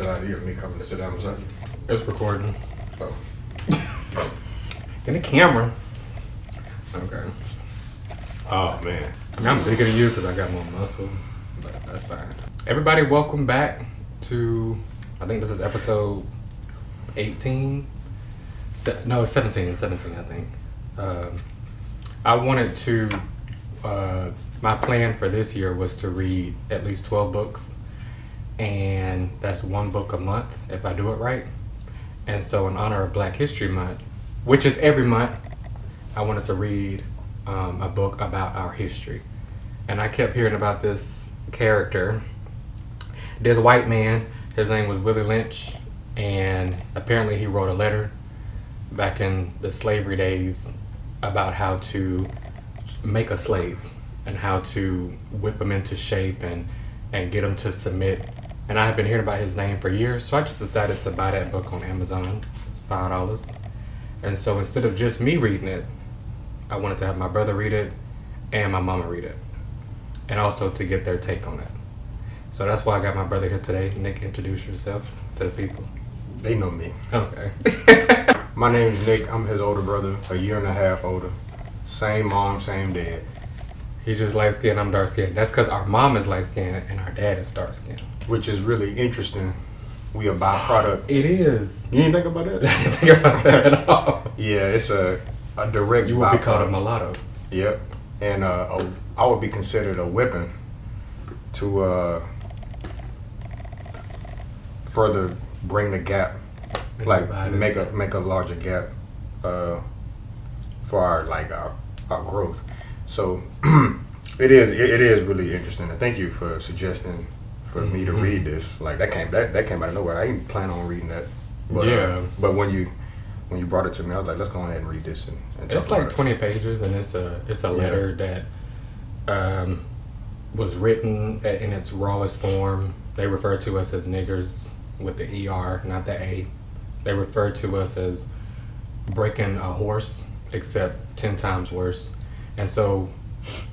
idea of me coming to sit down beside you. It's recording. Oh. In the camera. Okay. Oh, man. I mean, I'm bigger than you because I got more muscle, but that's fine. Everybody, welcome back to, I think this is episode 18? No, 17, I think. I wanted to, my plan for this year was to read at least 12 books, and that's one book a month if I do it right. And so in honor of Black History Month, which is every month, I wanted to read a book about our history. And I kept hearing about this character, this white man. His name was Willie Lynch, and apparently he wrote a letter back in the slavery days about how to make a slave and how to whip him into shape and get him to submit. And I have been hearing about his name for years, so I just decided to buy that book on Amazon. It's $5. And so instead of just me reading it, I wanted to have my brother read it and my mama read it, and also to get their take on it. So that's why I got my brother here today. Nick, introduce yourself to the people. They know me. Okay. My name is Nick. I'm his older brother, a year and a half older. Same mom, same dad. He just light skinned, I'm dark skinned. That's because our mom is light skinned and our dad is dark skinned. Which is really interesting. We a byproduct. It is. You didn't think about that? I didn't think about that at all. Yeah, it's a direct You would be called a byproduct. mulatto. Yep. And I would be considered a weapon to further bring the gap, like make a larger gap for our growth. So it is really interesting. And thank you for suggesting for me to read this. Like that came out of nowhere. I didn't plan on reading that. But, yeah. But when you brought it to me, I was like, let's go ahead and read this and talk It's like about 20 pages, and it's a letter that was written in its rawest form. They refer to us as niggers with the ER, not the A. They refer to us as breaking a horse, except 10 times worse. And so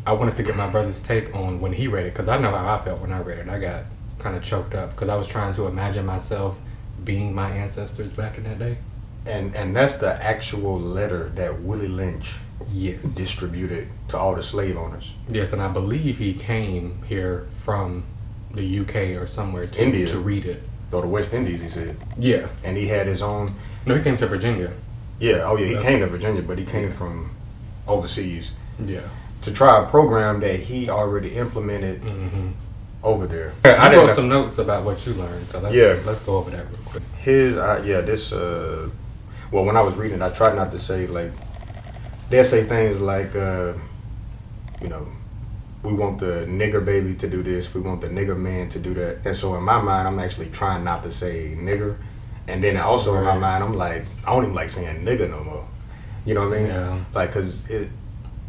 I wanted to get my brother's take on when he read it, because I know how I felt when I read it. I got kind of choked up because I was trying to imagine myself being my ancestors back in that day. And that's the actual letter that Willie Lynch distributed to all the slave owners. Yes, and I believe he came here from the UK or somewhere India. to read it. Or the West Indies, he said. Yeah. And he had his own... No, he came to Virginia. Yeah, he came to Virginia, but he came from overseas. Yeah. To try a program that he already implemented over there. I wrote some notes about what you learned, so let's go over that real quick. Well, when I was reading it, I tried not to say, like, they'll say things like, we want the nigger baby to do this, we want the nigger man to do that. And so in my mind, I'm actually trying not to say nigger. And then also in my mind, I'm like, I don't even like saying nigger no more. You know what I mean? Yeah. Like, because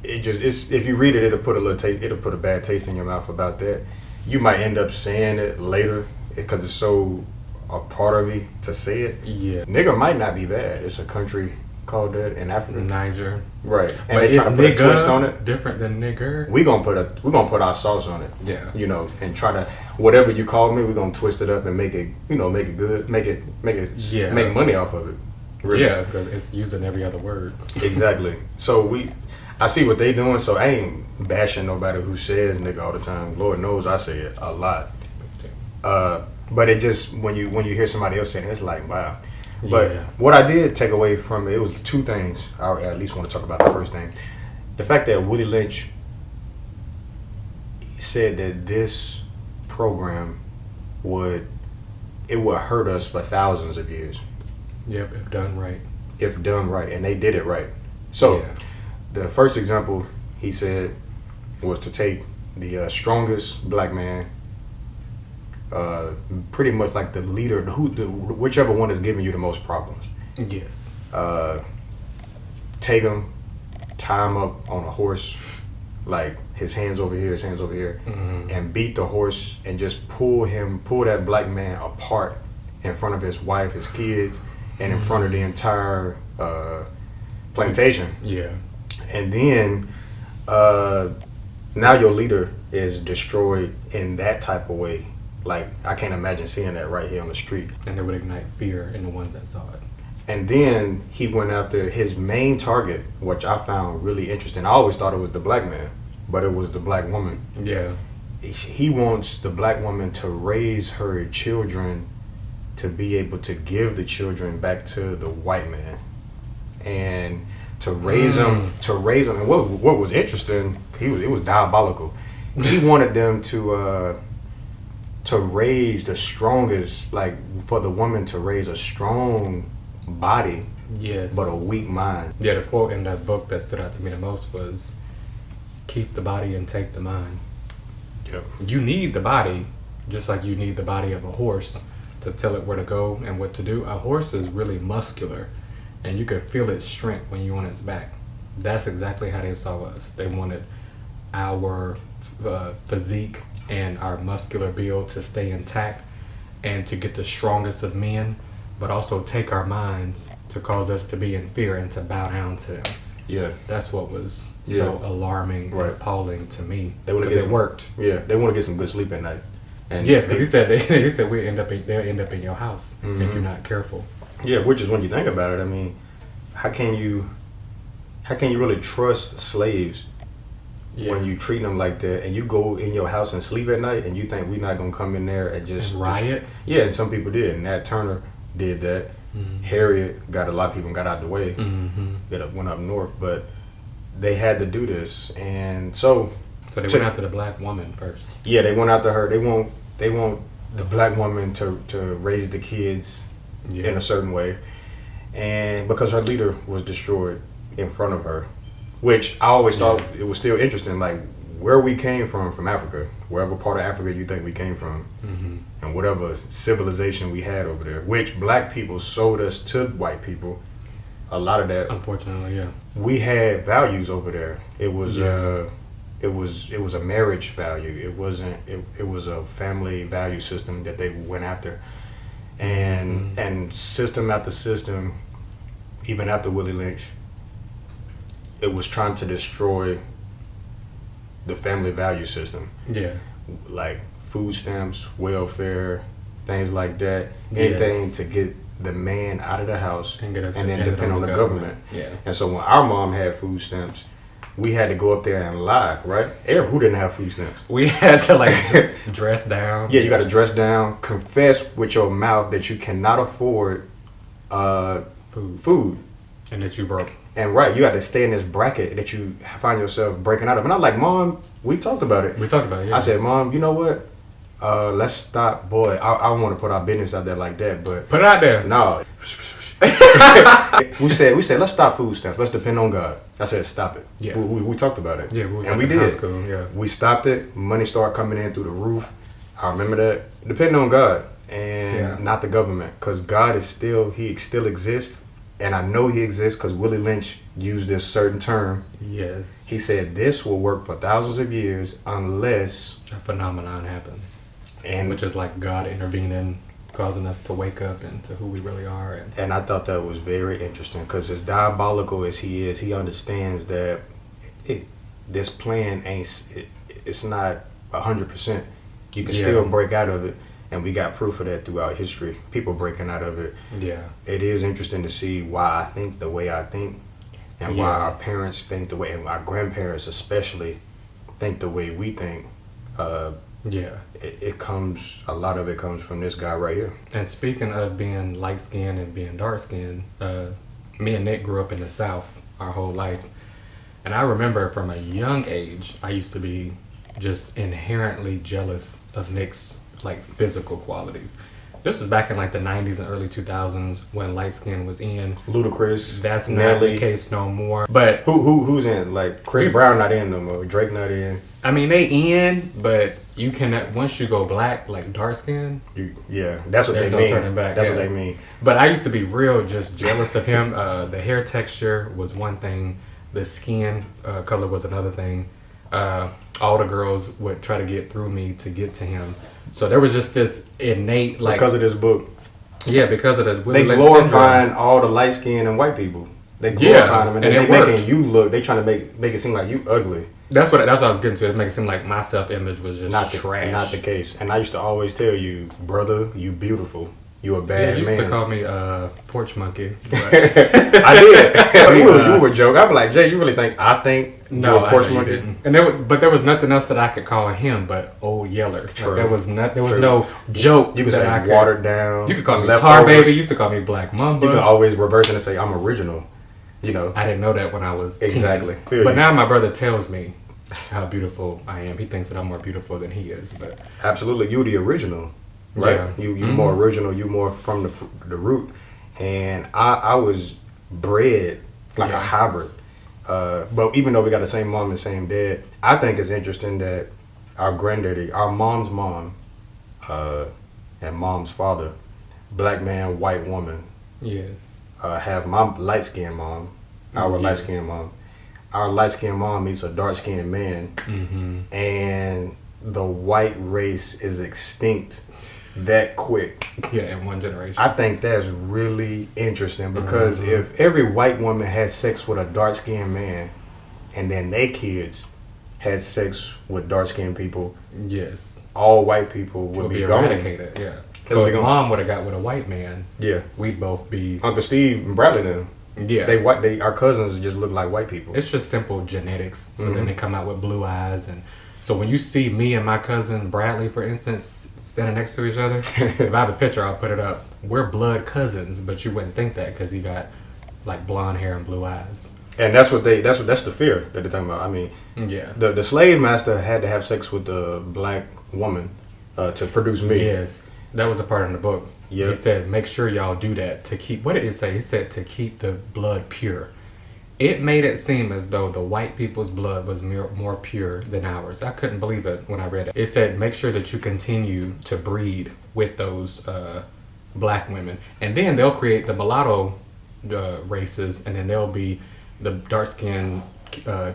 if you read it, it'll put a bad taste in your mouth about that. You might end up saying it later because it's so a part of me to say it. Yeah. Nigger might not be bad. It's a country called that in Africa. Niger. Right. And But they try to put a twist on it. Different than nigger? We're gonna put our sauce on it. Yeah. And try to whatever you call me, we're gonna twist it up and make it good, make money off of it. Really. Yeah, because it's using every other word. Exactly. So I see what they doing, so I ain't bashing nobody who says nigga all the time. Lord knows I say it a lot. But it just when you hear somebody else saying it, it's like, wow. But what I did take away from it was two things. I at least want to talk about the first thing. The fact that Willie Lynch said that this program would hurt us for thousands of years. Yep, if done right. If done right, and they did it right. So the first example he said was to take the strongest black man, pretty much like the leader, whichever one is giving you the most problems. Yes. Take him, tie him up on a horse, like his hands over here, and beat the horse and just pull that black man apart in front of his wife, his kids, and in front of the entire plantation. Yeah. And then now your leader is destroyed in that type of way. Like, I can't imagine seeing that right here on the street. And it would ignite fear in the ones that saw it. And then he went after his main target, which I found really interesting. I always thought it was the black man, but it was the black woman. Yeah. He wants the black woman to raise her children to be able to give the children back to the white man, and to raise them. And what was interesting, it was diabolical. He wanted them to raise the strongest, like for the woman to raise a strong body, yes, but a weak mind. Yeah, the quote in that book that stood out to me the most was, "Keep the body and take the mind." Yep. You need the body, just like you need the body of a horse to tell it where to go and what to do. A horse is really muscular, and you can feel its strength when you're on its back. That's exactly how they saw us. They wanted our physique and our muscular build to stay intact and to get the strongest of men, but also take our minds to cause us to be in fear and to bow down to them. Yeah. That's what was so alarming and appalling to me, because it worked. Yeah, they want to get some good sleep at night. And yes, because he said they'll end up in your house if you're not careful. Yeah, which is when you think about it. I mean, how can you really trust slaves when you treat them like that, and you go in your house and sleep at night, and you think we're not gonna come in there and just riot? Yeah, and some people did. Nat Turner did that. Harriet got a lot of people got out the way. Went up north, but they had to do this, and so they went after the black woman first. Yeah, they went after her. They want the black woman to raise the kids in a certain way, and because her leader was destroyed in front of her, which I always thought it was still interesting, like where we came from Africa, wherever part of Africa you think we came from, and whatever civilization we had over there, which black people sold us to white people. A lot of that, unfortunately, we had values over there. It was it was a marriage value. It wasn't. It was a family value system that they went after, and system after system, even after Willie Lynch, it was trying to destroy the family value system. Yeah, like food stamps, welfare, things like that. Anything to get the man out of the house and then depend on the government. Yeah. And so when our mom had food stamps, we had to go up there and lie, right? Who didn't have food stamps? We had to like dress down. Yeah, you got to dress down, confess with your mouth that you cannot afford food. And that you broke. And you got to stay in this bracket that you find yourself breaking out of. And I'm like, Mom, we talked about it. I said, Mom, you know what? Let's stop, boy. I don't want to put our business out there like that, but put it out there. No. we said let's stop food stamps. Let's depend on God. I said stop it. Yeah. We talked about it. Yeah, and we did. High school, yeah. We stopped it. Money started coming in through the roof. I remember that. Depending on God and not the government, because God is still exists, and I know He exists because Willie Lynch used this certain term. Yes. He said this will work for thousands of years unless a phenomenon happens. Which is like God intervening, causing us to wake up into who we really are. And I thought that was very interesting, because as diabolical as he is, he understands that this plan it's not 100%. You can still break out of it, and we got proof of that throughout history. People breaking out of it. Yeah. It is interesting to see why I think the way I think, and why our parents think the way, and our grandparents especially think the way we think. A lot of it comes from this guy right here. And speaking of being light skinned and being dark skinned, me and Nick grew up in the South our whole life. And I remember from a young age, I used to be just inherently jealous of Nick's like physical qualities. This was back in like the 90s and early 2000s when light skin was in. Ludacris. That's not the case no more. But who's in? Like Chris Brown not in no more. Drake not in. I mean, they in, but you cannot, once you go black, like dark skin. That's what they no mean. Turning back. That's what they mean. But I used to be real just jealous of him. The hair texture was one thing. The skin color was another thing. All the girls would try to get through me to get to him. So there was just this innate, like, because of this book. Yeah, because of the Willie Lynch glorifying all the light skinned and white people. They glorifying them, and they making you look. They trying to make it seem like you ugly. That's what I was getting to. It makes it seem like my self-image was just Not trash. not the case. And I used to always tell you, brother, you beautiful. You a Yeah, bad you used man. to call me porch monkey. But I did. You were joking. I'd be like, Jay, you really think I think no, you're a porch I know you monkey? didn't. And there was nothing else that I could call him but Old Yeller. True. Like, there was True. no joke. You could that say I could, watered down. You could call me leftovers. Tar Baby. You used to call me Black Mamba. You can always reverse it and say I'm original. You know. I didn't know that when I was 10. Exactly. But now my brother tells me how beautiful I am. He thinks that I'm more beautiful than he is. But Absolutely, you the original, right? Yeah. You more original. You more from the root. And I was bred like a hybrid. But even though we got the same mom and same dad, I think it's interesting that our granddaddy, our mom's mom, and mom's father, black man, white woman, yes. have my light skinned mom, our light skinned mom. Our light skinned mom meets a dark skinned man, and the white race is extinct that quick. Yeah, in one generation. I think that's really interesting because if every white woman had sex with a dark skinned man and then their kids had sex with dark skinned people, yes. all white people would be gone. eradicated. Yeah. So if mom would have got with a white man, Yeah. we'd both be. Uncle Steve and Bradley them. Yeah. They our cousins just look like white people. It's just simple genetics. So then they come out with blue eyes. And so when you see me and my cousin Bradley, for instance, standing next to each other, if I have a picture, I'll put it up. We're blood cousins, but you wouldn't think that because he got like blonde hair and blue eyes. And that's the fear that they're talking about. I mean, Yeah. the slave master had to have sex with the black woman to produce meat. Yes. That was a part in the book. Yeah. He said, make sure y'all do that to keep, what did it say? He said to keep the blood pure. It made it seem as though the white people's blood was more pure than ours. I couldn't believe it when I read it. It said, make sure that you continue to breed with those black women. And then they'll create the mulatto races, and then they'll be, the dark-skinned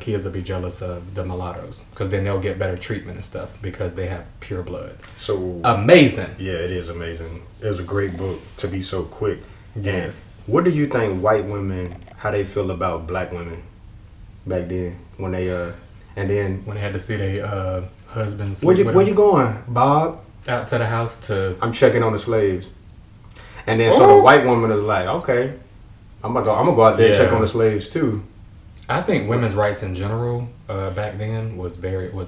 kids will be jealous of the mulattoes because then they'll get better treatment and stuff because they have pure blood. So Amazing. yeah, it is amazing. It was a great book to be so quick. Yes. And what do you think white women, how they feel about black women back then when they and then When they had to see their husbands where sleep with you them going, Bob? out to the house to. I'm checking on the slaves. And then so the white woman is like, okay, I'm gonna go out there and check Yeah. on the slaves too. I think women's rights in general back then was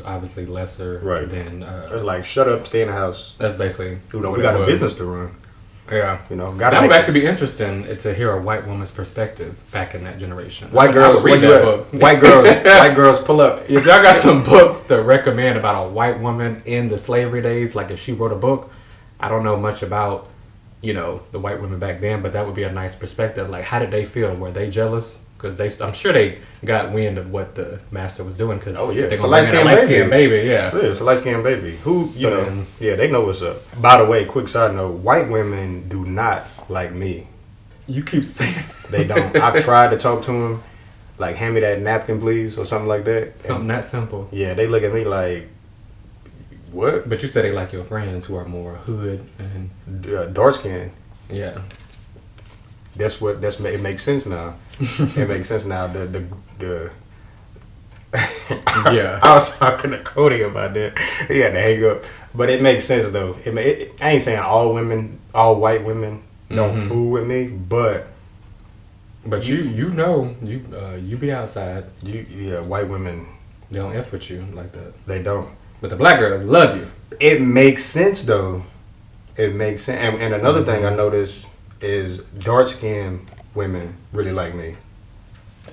obviously lesser Right. than. It's like shut up, stay in the house. That's basically. You know, what we got it a was. business to run. Yeah. You know, That would actually be interesting to hear a white woman's perspective back in that generation. White girls, I would read where that you book. at? White girls, pull up. If y'all got some books to recommend about a white woman in the slavery days, like if she wrote a book, I don't know much about, the white women back then, but that would be a nice perspective. Like, how did they feel? Were they jealous? Because I'm sure they got wind of what the master was doing. Cause Oh, yeah. they're It's a gonna bring in light-skinned baby. Yeah. Yeah, it's a light skinned baby. Who, So then- yeah, they know what's up. By the way, quick side note, white women do not like me. You keep saying They don't. I've tried to talk to them, like, hand me that napkin, please, or something like that. something that simple. Yeah, they look at me like, what? But you said they like your friends who are more hood and Dark skin. yeah. It makes sense now. It makes sense now. The Yeah. I was talking to Cody about that. He had to hang up. But it makes sense though. I ain't saying all white women don't fool with me, but But you be outside. white women, They don't F with you like that. they don't. But the black girls love you. It makes sense though. It makes sense. And another thing I noticed is dark skinned women really like me.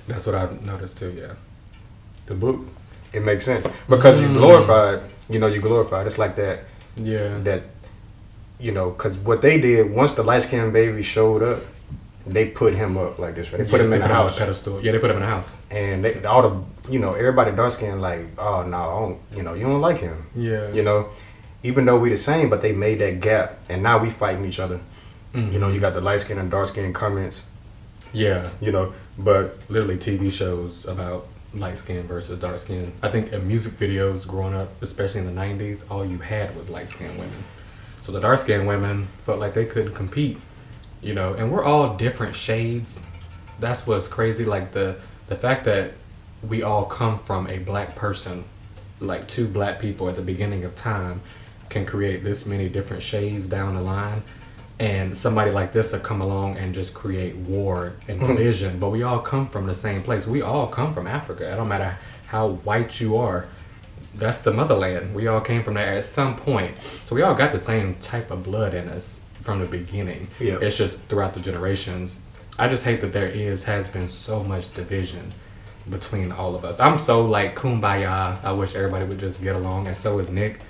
That's what I've noticed too, yeah. The book. It makes sense. Because you glorified, you glorified. It's like that. Yeah. That, because what they did, once the light skinned baby showed up, they put him up like this. Right? They put him in the house. on a pedestal. Yeah, they put him in a house. And everybody dark skinned like, oh, no, you don't like him. Yeah. Even though we the same, but they made that gap. And now we fighting each other. You got the light skin and dark skin comments. Yeah. But Literally TV shows about light skin versus dark skin. I think in music videos growing up, especially in the 90s, all you had was light skinned women. So the dark skinned women felt like they couldn't compete, and we're all different shades. That's what's crazy. Like the fact that, we all come from a black person, like two black people at the beginning of time can create this many different shades down the line, and somebody like this will come along and just create war and division. But we all come from the same place. We all come from Africa. It don't matter how white you are. That's the motherland. We all came from there at some point. So we all got the same type of blood in us from the beginning. Yeah. It's just throughout the generations. I just hate that there has been so much division between all of us. I'm so like kumbaya. I wish everybody would just get along, and so is Nick.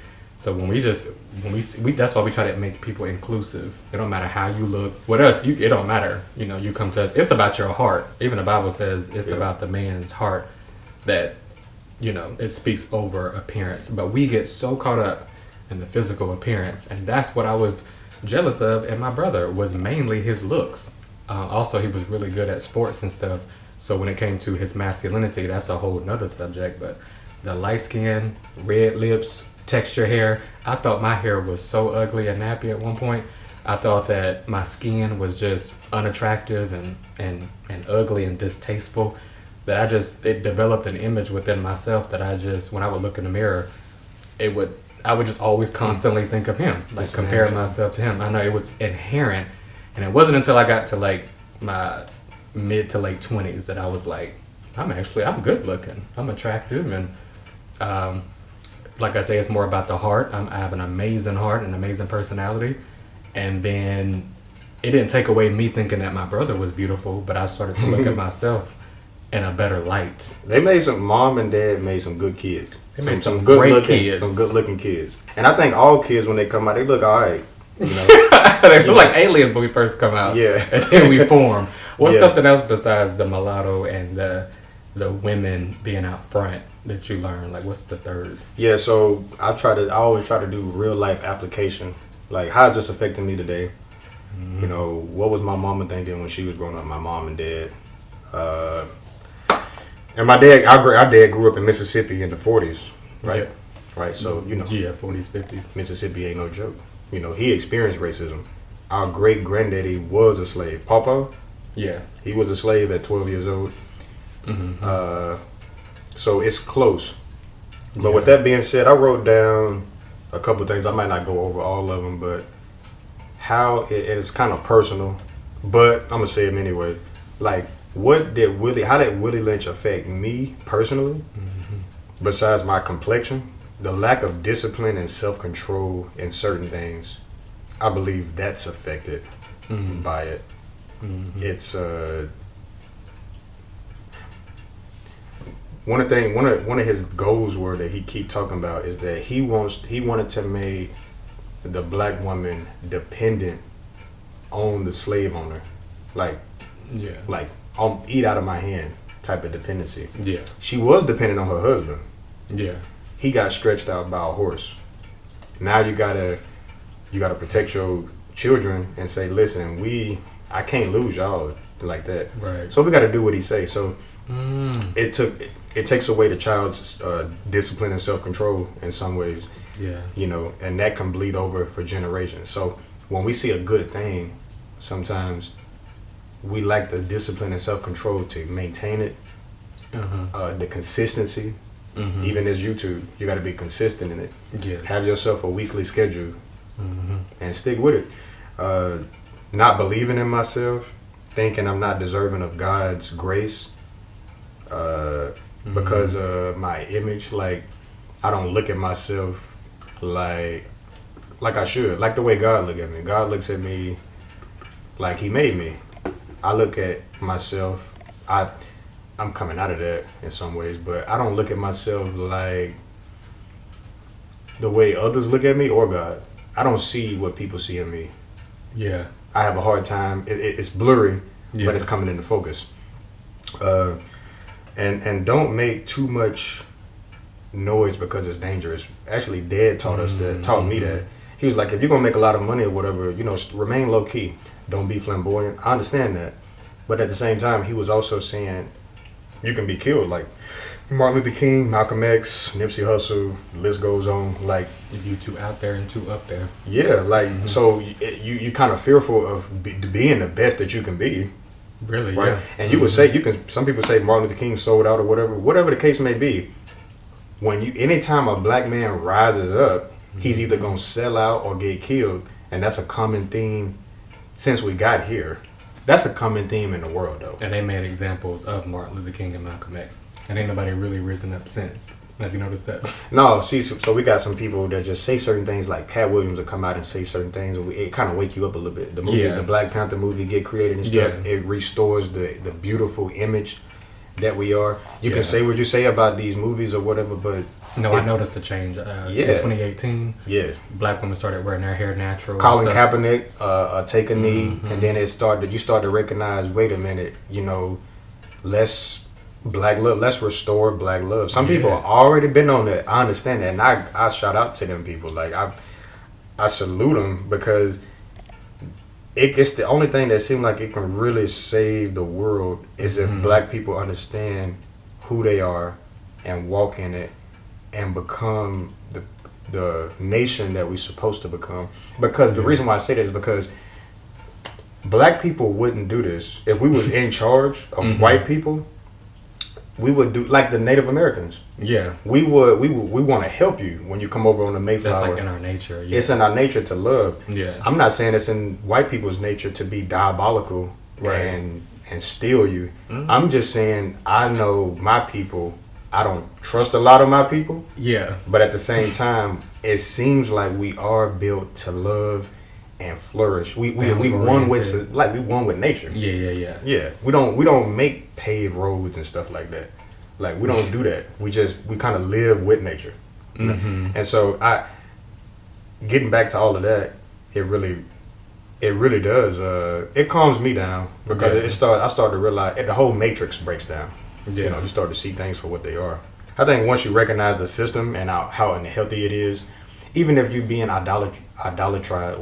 So when we that's why we try to make people inclusive. It don't matter how you look. With us, it don't matter. You know, you come to us. It's about your heart. Even the Bible says it's about the man's heart that, you know, it speaks over appearance. But we get so caught up in the physical appearance, and that's what I was jealous of. And my brother was mainly his looks. Also, he was really good at sports and stuff. So when it came to his masculinity, that's a whole nother subject. But the light skin, red lips, texture hair. I thought my hair was so ugly and nappy at one point. I thought that my skin was just unattractive and ugly and distasteful. That it developed an image within myself that when I would look in the mirror, I would just always constantly think of him, like compare myself to him. I know it was inherent, and it wasn't until I got to like my mid to late 20s that I was like, I'm good looking, I'm attractive, and like I say, it's more about the heart. I have an amazing heart and amazing personality. And then it didn't take away me thinking that my brother was beautiful, but I started to look at myself in a better light. Mom and dad made some good kids. They made some good kids. Some good looking kids. And I think all kids, when they come out, they look all right. You know? They look like aliens when we first come out. Yeah. And then we form. What's something else besides the mulatto and the women being out front that you learn? Like, what's the third? Yeah, so I always try to do real life application. Like, how is this affecting me today? Mm-hmm. You know, what was my mama thinking when she was growing up? My mom and dad. And my dad, our dad grew up in Mississippi in the 40s, right? Yeah. Right, so, you know. Yeah, 40s, 50s. Mississippi ain't no joke. You know, he experienced racism. Our great granddaddy was a slave. Papa? Yeah. He was a slave at 12 years old. Mm-hmm. So it's close. But with that being said, I wrote down a couple things. I might not go over all of them, but how it's kind of personal. But I'm going to say them anyway. Like, how did Willie Lynch affect me personally? Mm-hmm. Besides my complexion, the lack of discipline and self-control in certain things, I believe that's affected by it. Mm-hmm. It's one of his goals were that he keep talking about is that he wanted to make the black woman dependent on the slave owner, like eat out of my hand type of dependency. Yeah, she was dependent on her husband. Yeah, he got stretched out by a horse. Now you gotta protect your children and say, listen, I can't lose y'all like that. Right. So we got to do what he say. So it takes away the child's discipline and self-control in some ways. Yeah. You know, and that can bleed over for generations. So when we see a good thing, sometimes we lack the discipline and self-control to maintain it. The consistency. Mm-hmm. Even as YouTube, you got to be consistent in it. Yes. Have yourself a weekly schedule and stick with it. Not believing in myself, thinking I'm not deserving of God's grace because of my image. Like, I don't look at myself like I should. Like the way God look at me. God looks at me like he made me. I look at myself, I'm coming out of that in some ways, but I don't look at myself like the way others look at me or God. I don't see what people see in me. Yeah. I have a hard time. It's blurry, but it's coming into focus. And don't make too much noise because it's dangerous. Actually, Dad taught me that. He was like, if you're going to make a lot of money or whatever, you know, remain low key. Don't be flamboyant. I understand that. But at the same time, he was also saying, you can be killed. Like Martin Luther King, Malcolm X, Nipsey Hussle, the list goes on. Like, you two out there and two up there. Yeah, like, so you kind of fearful of being the best that you can be. Really, right? yeah. And you would say some people say Martin Luther King sold out or whatever the case may be. Anytime a black man rises up, he's either gonna sell out or get killed, and that's a common theme since we got here. That's a common theme in the world, though. And they made examples of Martin Luther King and Malcolm X, and ain't nobody really risen up since. Have you noticed that? No, see, so we got some people that just say certain things, like Cat Williams will come out and say certain things, and it kind of wake you up a little bit. The movie, the Black Panther movie, get created and stuff. It restores the beautiful image that we are. You can say what you say about these movies or whatever, but I noticed a change. In 2018, black women started wearing their hair natural. Colin Kaepernick take a knee, and then you start to recognize, wait a minute, less black love, let's restore black love. Some people have already been on that. I understand that, and I shout out to them people. Like I salute them, because it's the only thing that seems like it can really save the world is if black people understand who they are and walk in it and become the nation that we're supposed to become. Because the reason why I say that is because black people wouldn't do this if we was in charge of white people. We would do like the Native Americans. Yeah, we want to help you when you come over on the Mayflower. That's like in our nature. Yeah. It's in our nature to love. Yeah, I'm not saying it's in white people's nature to be diabolical and steal you. I'm just saying I know my people. I don't trust a lot of my people. Yeah, but at the same time, it seems like we are built to love and flourish. We one with nature. Yeah. We don't make paved roads and stuff like that. Like we don't do that. We kind of live with nature. And so getting back to all of that, it really does. It calms me down because I start to realize the whole matrix breaks down. You start to see things for what they are. I think once you recognize the system and how unhealthy it is, even if you being idolatrized,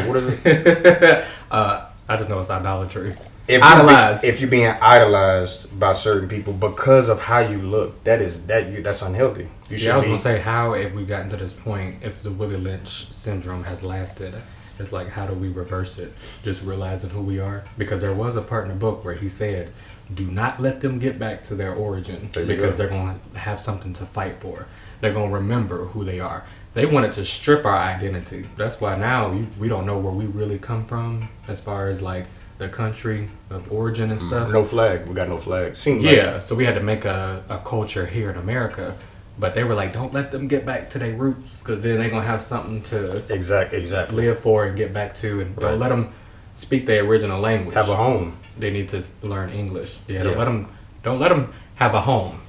what is it? I just know it's idolatry. If you're being idolized by certain people because of how you look, that's unhealthy. I was gonna say, how have we gotten to this point? If the Willie Lynch syndrome has lasted, it's like, how do we reverse it? Just realizing who we are. Because there was a part in the book where he said, "Do not let them get back to their origin because they're gonna have something to fight for. They're gonna remember who they are." They wanted to strip our identity. That's why now we don't know where we really come from as far as like the country of origin and stuff. No flag. We got no flag. So we had to make a culture here in America. But they were like, don't let them get back to their roots, because then they're going to have something to exactly live for and get back to. And don't let them speak their original language. Have a home. They need to learn English. Don't let them have a home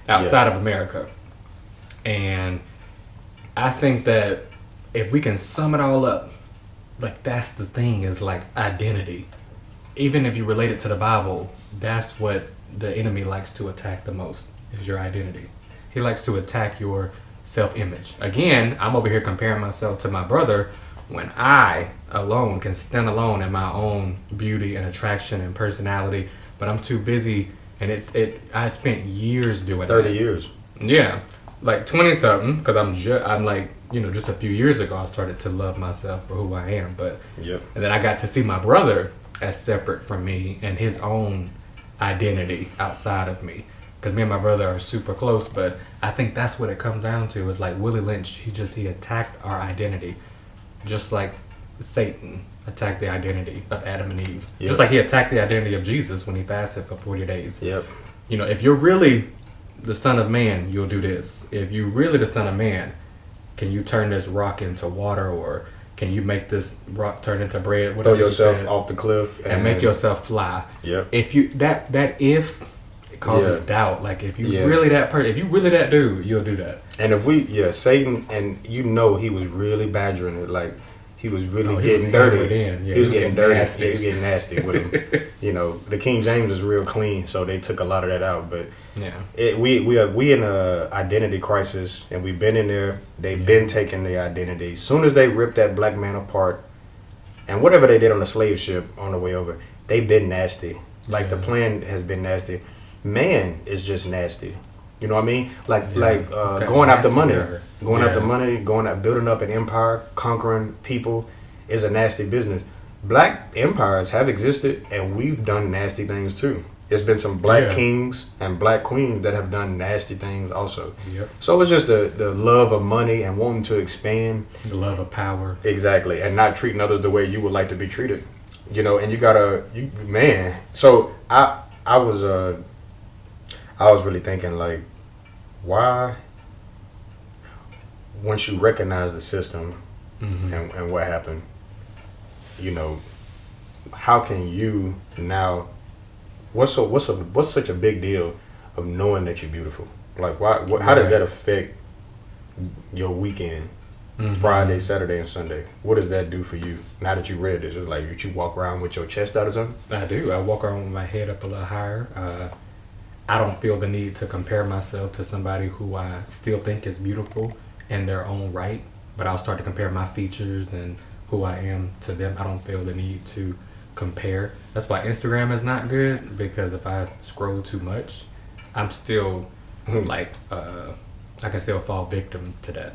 outside of America. And I think that if we can sum it all up, like that's the thing, is like identity. Even if you relate it to the Bible, that's what the enemy likes to attack the most, is your identity. He likes to attack your self-image. Again, I'm over here comparing myself to my brother when I alone can stand alone in my own beauty and attraction and personality, but I'm too busy, and I spent years doing 30 years. Yeah. Like 20 something, because I'm like, just a few years ago I started to love myself for who I am, and then I got to see my brother as separate from me and his own identity outside of me, because me and my brother are super close. But I think that's what it comes down to, is like Willie Lynch, he attacked our identity, just like Satan attacked the identity of Adam and Eve, just like he attacked the identity of Jesus when he fasted for 40 days. If you're really the Son of Man, you'll do this. If you really the Son of Man, can you turn this rock into water, or can you make this rock turn into bread? Throw yourself off the cliff and make yourself fly. If you that if it causes doubt, like if you really that person, if you really that dude, you'll do that. And if Satan, and he was really badgering it, like he was really getting dirty. He was getting dirty. Nasty. He was getting nasty with him. The King James is real clean, so they took a lot of that out. But we in a identity crisis, and we've been in there. They've been taking the identity. As soon as they ripped that black man apart, and whatever they did on the slave ship on the way over, they've been nasty. Like the plan has been nasty. Man is just nasty. You know what I mean? Going after money. Going after money, building up an empire, conquering people is a nasty business. black empires have existed, and we've done nasty things too. There's been some black kings and black queens that have done nasty things also. Yep. So it's just the love of money and wanting to expand. The love of power. Exactly. And not treating others the way you would like to be treated. You know, and you gotta, man. So I was really thinking, like, why, once you recognize the system and what happened, you know, how can you now, what's such a big deal of knowing that you're beautiful? Like, how does that affect your weekend? Friday, Saturday, and Sunday. What does that do for you? Now that you read this, it's like you walk around with your chest out or something? I do. I walk around with my head up a little higher. I don't feel the need to compare myself to somebody who I still think is beautiful in their own right, but I'll start to compare my features and who I am to them. I don't feel the need to compare. That's why Instagram is not good, because if I scroll too much, I'm still like I can still fall victim to that.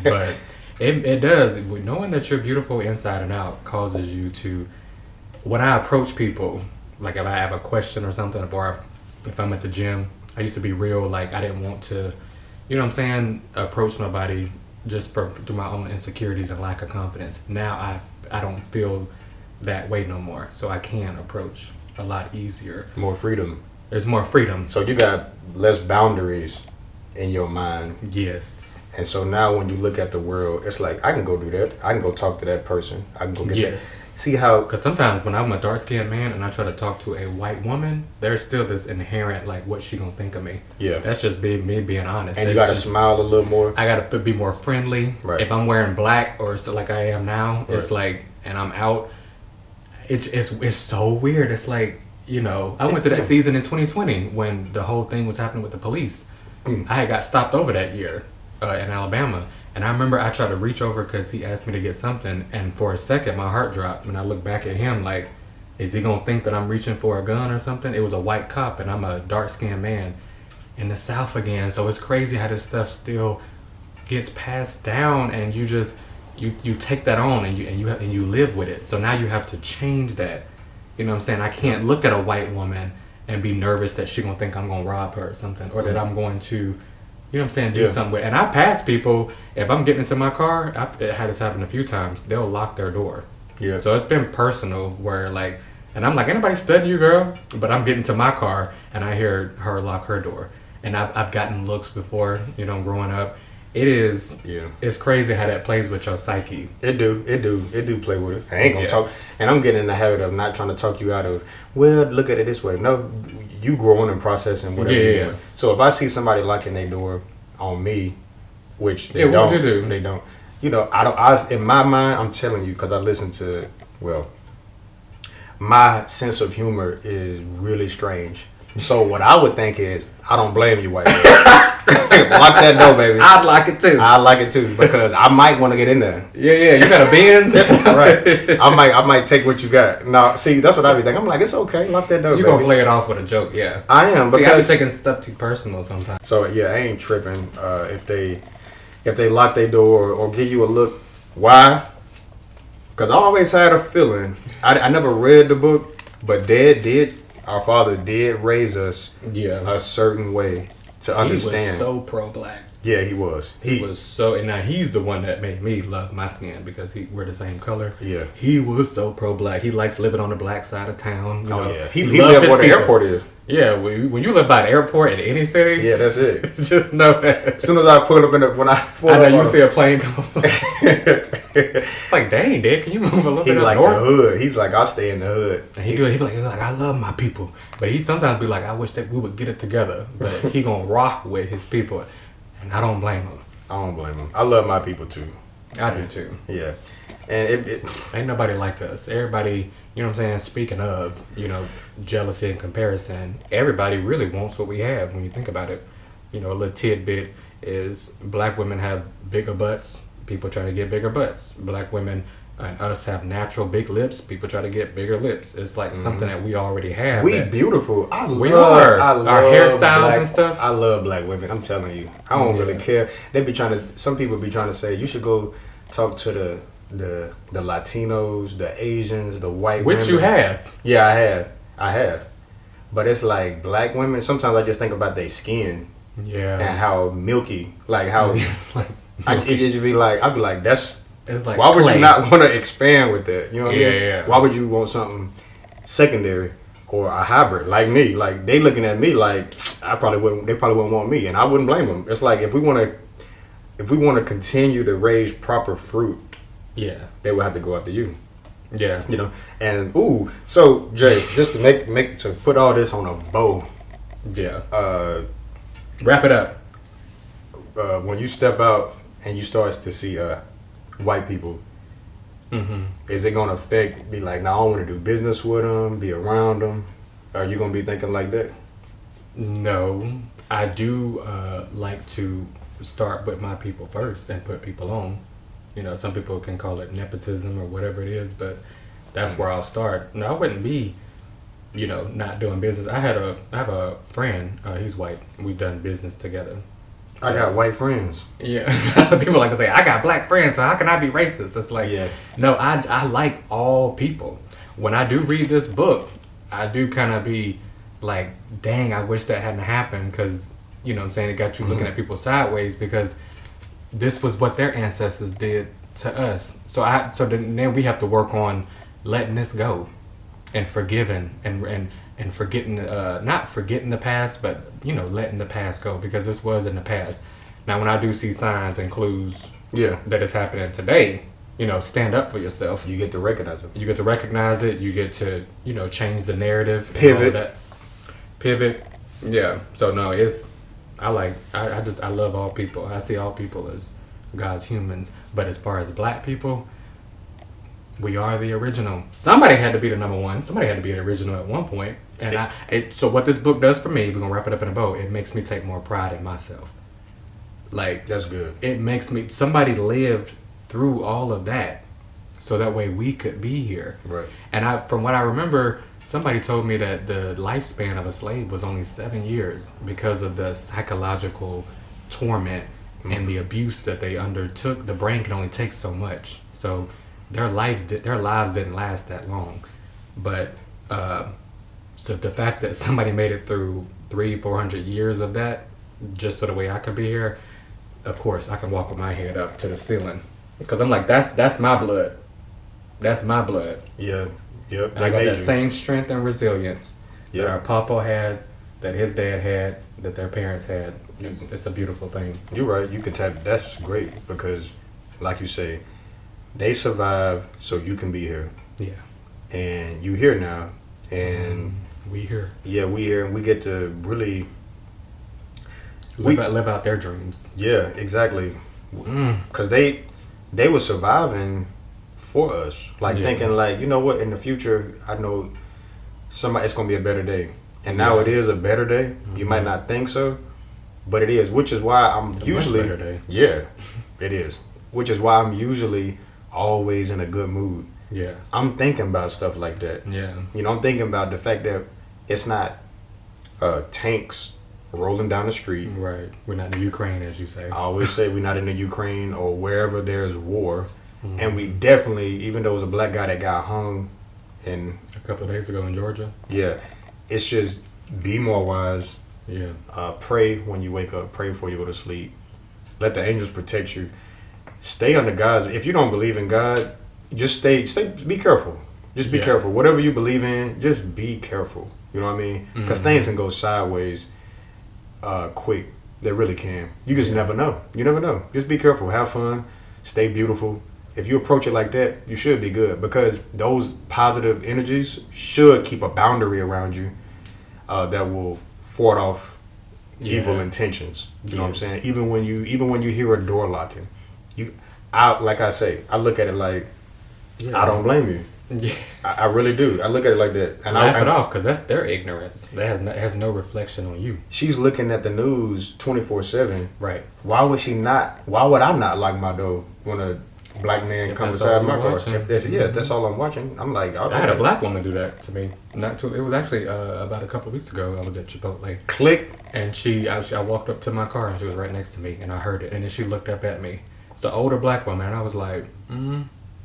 But it does, knowing that you're beautiful inside and out causes you to, when I approach people, like if I have a question or something, or if I'm at the gym, I used to be real, like I didn't want to, you know what I'm saying, approach nobody just through my own insecurities and lack of confidence. Now I don't feel that way no more, so I can approach a lot easier. More freedom. There's more freedom. So you got less boundaries in your mind. Yes. And so now when you look at the world, it's like, I can go do that. I can go talk to that person. I can go get that. See how... Because sometimes when I'm a dark-skinned man and I try to talk to a white woman, there's still this inherent, like, what she gonna think of me. Yeah. That's just me being honest. And you gotta smile a little more. I gotta be more friendly. Right. If I'm wearing black or so like I am now, it's like, and I'm out, it's so weird. It's like, you know, I went through that season in 2020 when the whole thing was happening with the police. I had got stopped over that year in Alabama, and I remember I tried to reach over because he asked me to get something, and for a second my heart dropped when I looked back at him like, is he gonna think that I'm reaching for a gun or something? It was a white cop and I'm a dark-skinned man in the South again. So it's crazy how this stuff still gets passed down, and you just you take that on and you live with it. So now you have to change that. You know what I'm saying? I can't look at a white woman and be nervous that she gonna think I'm gonna rob her or something, or that I'm going to, you know what I'm saying, do something with. And I pass people, if I'm getting into my car, I've had this happen a few times, they'll lock their door. Yeah. So it's been personal where like, and I'm like, anybody studying you, girl? But I'm getting to my car and I hear her lock her door. And I've gotten looks before, you know, growing up. It is, it's crazy how that plays with your psyche. It do play with it. I ain't gonna talk, and I'm getting in the habit of not trying to talk you out of, well, look at it this way. No, you growing and processing whatever you're doing. So if I see somebody locking their door on me, which they don't, what you do? They don't. You know, I in my mind, I'm telling you, because I listen to, well, my sense of humor is really strange. So what I would think is, I don't blame you, white girl. Lock that door, baby. I'd like it too. I like it too, because I might want to get in there. Yeah, you got a Benz? Right. I might take what you got. No, see, that's what I be thinking. I'm like, it's okay. Lock that door, you baby. Gonna play it off with a joke, yeah. I am, see, because... I be taking stuff too personal sometimes. So, yeah, I ain't tripping if they lock their door or give you a look. Why? Because I always had a feeling. I never read the book, but our father did raise us a certain way to understand. He was so pro-black. Yeah, he was. He was so, and now he's the one that made me love my skin because we're the same color. Yeah. He was so pro-black. He likes living on the black side of town. You know, yeah. He lived where the airport is. Yeah, when you live by the airport in any city. Yeah, that's it. Just know that. As soon as I pull up I know you see a plane come up. It's like, dang, Dad, can you move a little bit up north? The hood. He's like, I'll stay in the hood. And he be like, I love my people. But he sometimes be like, I wish that we would get it together. But he gonna rock with his people. And I don't blame him. I love my people too. I do too. Yeah. And it ain't nobody like us. Everybody, you know what I'm saying? Speaking of, you know, jealousy and comparison, everybody really wants what we have when you think about it. You know, a little tidbit is black women have bigger butts. People try to get bigger butts. Black women and us have natural big lips. People try to get bigger lips. It's like something that we already have. We beautiful. I love our hairstyles and stuff. I love black women. I'm telling you. I don't really care. Some people be trying to say, you should go talk to the Latinos, the Asians, the white Which women. you have. Yeah, I have. But it's like black women. Sometimes I just think about their skin Yeah. and how milky, like how It's like, it just be like I'd be like that's. it's like Why would clay. you not want to expand with that? You know what I mean? Yeah. Why would you want something secondary or a hybrid like me? Like they looking at me like I probably wouldn't. They probably wouldn't want me, and I wouldn't blame them. It's like if we want to continue to raise proper fruit, Yeah. they would have to go after you. Yeah. You know, and so Jay, just to make to put all this on a bow, Yeah. wrap it up. When you step out and you start to see white people, Mm-hmm. is it gonna affect? Be like, now I want to do business with them, be around them. Are you gonna be thinking like that? No, I do like to start with my people first and put people on. You know, some people can call it nepotism or whatever it is, but that's where I'll start. No, I wouldn't be, not doing business. I have a friend. He's white. We've done business together. I got white friends. Yeah, that's what people like to say. I got black friends, so how can I be racist? It's like, Yeah. no, I like all people. When I do read this book, I do kind of be like, dang, I wish that hadn't happened, because, you know what I'm saying, it got you looking at people sideways, because this was what their ancestors did to us. So then we have to work on letting this go and forgiving and forgetting, not forgetting the past, but, letting the past go, because this was in the past. Now, when I do see signs and clues that it's happening today, stand up for yourself. You get to recognize it. You get to recognize it. You get to, change the narrative. Pivot. Pivot. Yeah. So, no, I love all people. I see all people as God's humans. But as far as black people, we are the original. Somebody had to be the number one. Somebody had to be the original at one point. And so what this book does for me, we're going to wrap it up in a bow, it makes me take more pride in myself. Like, that's good. It makes me, somebody lived through all of that, so that way we could be here. Right. And from what I remember, somebody told me that the lifespan of a slave was only 7 years because of the psychological torment and the abuse that they undertook. The brain can only take so much, so their lives didn't last that long. But so the fact that somebody made it through 300-400 years of that, just so the way I could be here, of course I can walk with my head up to the ceiling, because I'm like, that's my blood. That's my blood. Yeah. Yep. I got that same strength and resilience that our papa had, that his dad had, that their parents had. It's a beautiful thing. You're right. You can tap. That's great, because, like you say, they survived so you can be here. Yeah. And you here now, and we here. Yeah, we here, and we get to really live out their dreams. Yeah, exactly. Because they were surviving for us, like thinking like, you know what, in the future, I know it's gonna be a better day, and now it is a better day. You might not think so, but it is, which is why I'm usually much better day. Yeah, it is, which is why I'm usually always in a good mood. Yeah, I'm thinking about stuff like that. Yeah, I'm thinking about the fact that it's not tanks rolling down the street. Right, we're not in the Ukraine, as you say. I always say we're not in the Ukraine or wherever there's war. And we definitely, even though it was a black guy that got hung in a couple of days ago in Georgia. Yeah, it's just be more wise. Yeah. Pray when you wake up. Pray before you go to sleep. Let the angels protect you. Stay under God's. If you don't believe in God, just stay. Be careful. Just be careful. Whatever you believe in, just be careful. You know what I mean? Because things can go sideways quick. They really can. You just never know. You never know. Just be careful. Have fun. Stay beautiful. If you approach it like that, you should be good, because those positive energies should keep a boundary around you that will ward off evil intentions. You know what I'm saying? Even when you hear a door locking, like I say, I look at it like, I don't blame you. Yeah. I really do. I look at it like that, and laugh it off, because that's their ignorance. That has no reflection on you. She's looking at the news 24/7. Right. Why would I not lock my door when a black man comes inside my car? That's all I'm watching. I'm like, I had a black woman do that to me. It was actually about a couple of weeks ago. I was at Chipotle. Click. And I walked up to my car, and she was right next to me, and I heard it, and then she looked up at me. It's an older black woman, and I was like,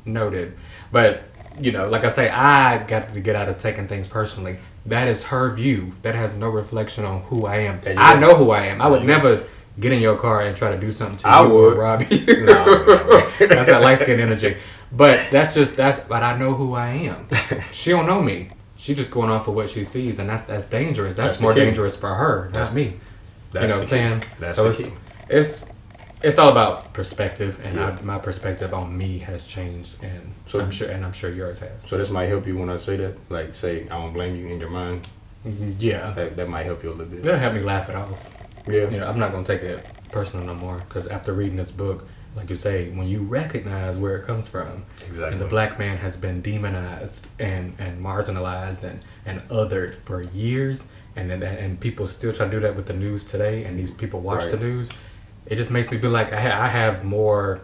Noted. But, you know, like I say, I got to get out of taking things personally. That is her view. That has no reflection on who I am. I know who I am. I would never get in your car and try to do something to you or rob you. No. That's that light skin energy. But but I know who I am. She don't know me. She just going off of what she sees, and that's dangerous. That's more dangerous for her, not me. You know what I'm saying? So it's all about perspective, and my perspective on me has changed, and so I'm sure yours has. So this might help you when I say that, like say I don't blame you in your mind. Yeah, that might help you a little bit. That'll help me laugh it off. Yeah, you know, I'm not gonna take it personal no more, because after reading this book, like you say, when you recognize where it comes from, exactly, and the black man has been demonized and marginalized and othered for years, and people still try to do that with the news today, and these people watch the news. It just makes me be like, I have more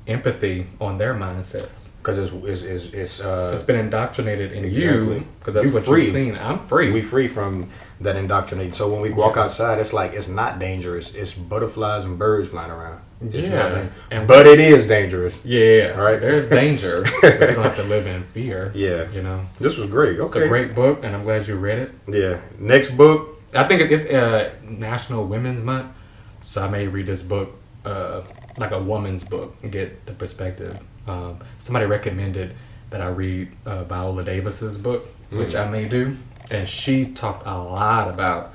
empathy on their mindsets, because it's been indoctrinated in you, because that's what you've seen. I'm free. We free from that indoctrination. So when we walk outside, it's like it's not dangerous. It's butterflies and birds flying around. It's not but it is dangerous. Yeah, right. There's danger, but you don't have to live in fear. Yeah, you know. This was great. Okay, it's a great book, and I'm glad you read it. Yeah. Next book. I think it's National Women's Month, so I may read this book like a woman's book and get the perspective. Somebody recommended that I read Viola Davis's book, which I may do, and she talked a lot about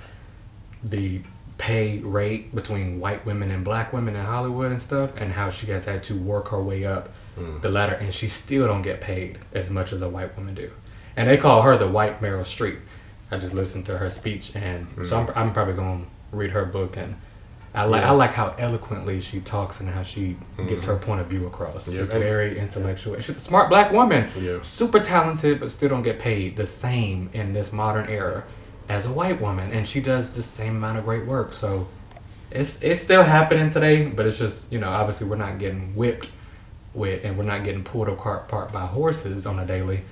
the pay rate between white women and black women in Hollywood and stuff, and how she has had to work her way up the ladder, and she still don't get paid as much as a white woman do. And they call her the white Meryl Streep. I just listened to her speech, and so I'm probably going to read her book, and I like how eloquently she talks and how she gets her point of view across. It's very intellectual. She's a smart black woman, super talented, but still don't get paid the same in this modern era as a white woman, and she does the same amount of great work. So it's still happening today, but it's just, you know, obviously we're not getting whipped with, and we're not getting pulled apart by horses on a daily.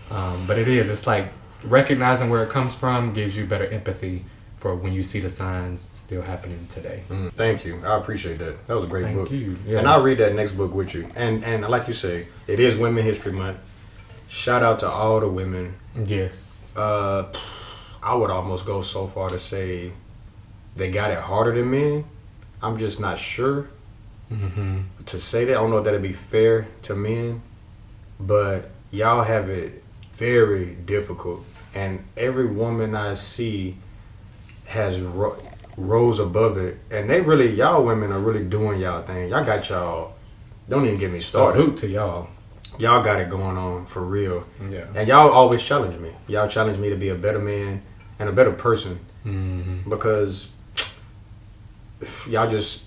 But it's like recognizing where it comes from gives you better empathy for when you see the signs still happening today. Thank you. I appreciate that. That was a great book. Thank you. Yeah. And I'll read that next book with you. And like you say, it is Women History Month. Shout out to all the women. Yes. I would almost go so far to say they got it harder than men. I'm just not sure to say that. I don't know if that'd be fair to men, but y'all have it very difficult. And every woman I see has rose above it, and y'all women are really doing y'all thing. Y'all got y'all. Don't even get me started. Salute to y'all. Y'all got it going on for real. Yeah. And y'all always challenge me. Y'all challenge me to be a better man and a better person, because y'all just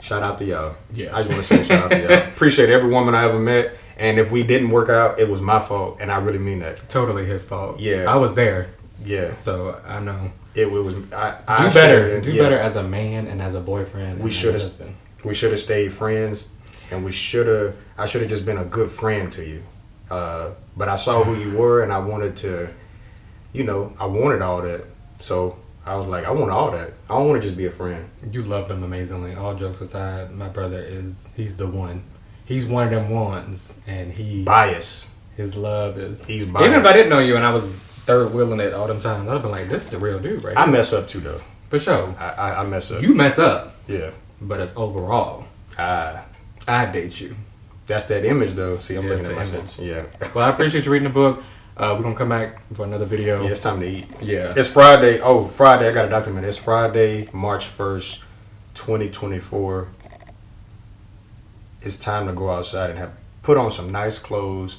shout out to y'all. I just want to say shout out to y'all. Appreciate every woman I ever met, and if we didn't work out, it was my fault, and I really mean that. Totally his fault. Yeah, I was there. Yeah, so I know it was. Do better as a man and as a boyfriend. We should have stayed friends, and I should have just been a good friend to you. But I saw who you were, and I wanted to. I wanted all that. So I was like, I want all that. I don't want to just be a friend. You loved him amazingly. All jokes aside, my brother he's the one. He's one of them ones, and biased. His love is. He's biased. Even if I didn't know you and I was third wheeling it all them times, I'd have been like, this is the real dude, right? I mess up too, though. For sure. I mess up. You mess up. Yeah. But it's overall. I date you. That's that image, though. See, I'm looking at myself. Yeah. Well, I appreciate you reading the book. We're going to come back for another video. Yeah, it's time to eat. Yeah. It's Friday. Oh, Friday. I got to document it. It's Friday, March 1st, 2024. It's time to go outside and put on some nice clothes.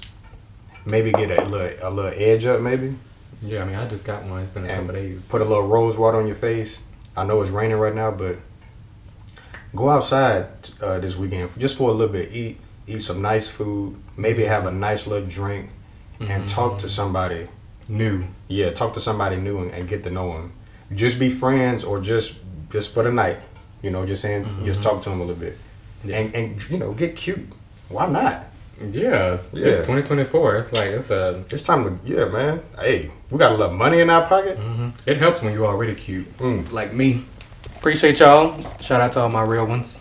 Maybe get a little edge up, maybe. Yeah, I mean, I just got one. It's been a couple days. Put a little rose water on your face. I know it's raining right now, but go outside this weekend just for a little bit. Eat some nice food. Maybe have a nice little drink. And talk to somebody new. Yeah, talk to somebody new and get to know them. Just be friends, or just for the night. Just saying, just talk to them a little bit. Yeah. And get cute. Why not? Yeah. It's 2024. It's like it's time to man. Hey, we got a little money in our pocket. It helps when you're already cute, like me. Appreciate y'all. Shout out to all my real ones.